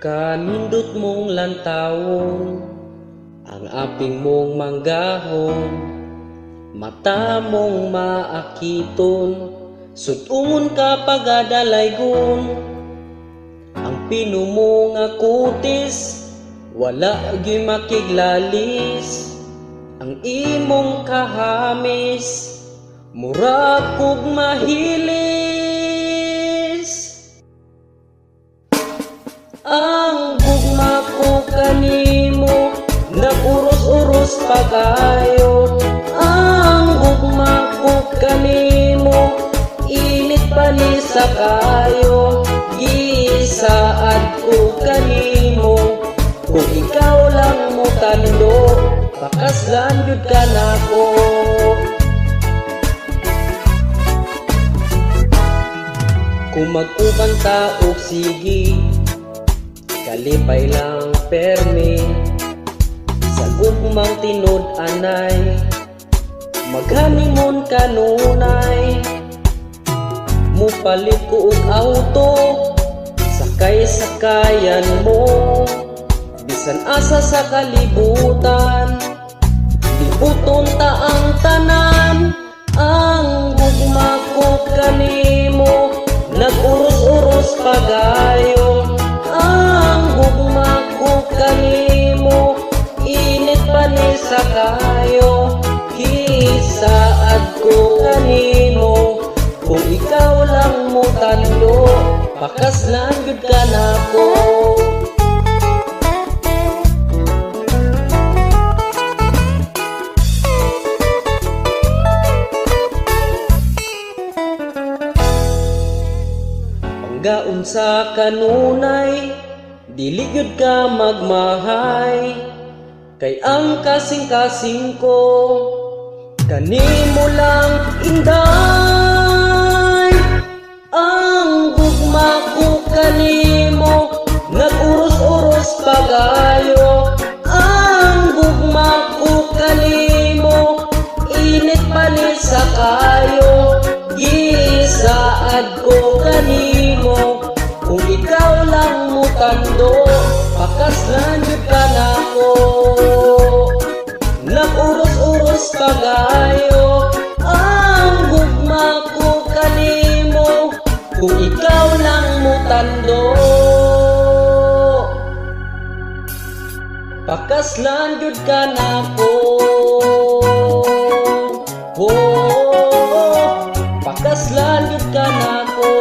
Kanindot mong lantawon, ang aping mong manggahon, mata mong maakiton, sutungon ka pagadalaygon. Ang pino mo nga kutis, wala gyud makiglalis. Ang imong kahamis, murag kog mahilis. Ang gugma ko kanimo, naguros-uros pagayo. Ang gugma ko kanimo, init pa ni sa kayo. Gisaad ko kanimo, kung ikaw lang mo tando, pakaslan jud ka nako. Kung magkubanta og sige, kalipay lang permi. Sa gugmang tinod anay, maghanimon kanunay. Mupalit ko og auto, sakay-sakayan mo. Bisan asa sa kalibutan, libuton ta ang tanan. Ang gugma ko kanimo, naguros-uros pagayo. Ang gugma ko kanimo, init pa ni sa kayo. Gisaad ko kanimo, kung ikaw lang mo tando, pakaslan jud ka nako. Panggaon sa kanunay, dili gyud ka magmahay. Kay ang kasing-kasing ko, kanimo lang inday. Ang gugma ko kanimo, naguros-uros pagayo. Ang gugma ko kanimo, init pa ni sa kayo. Gisaad ko kanimo, kung ikaw lang mo tando, pakaslan jud ka nako. Naguros-uros pagayo. Ang gugma ko kanimo, kung ikaw lang mo tando, pakaslan jud ka nako. Pakaslan jud ka nako.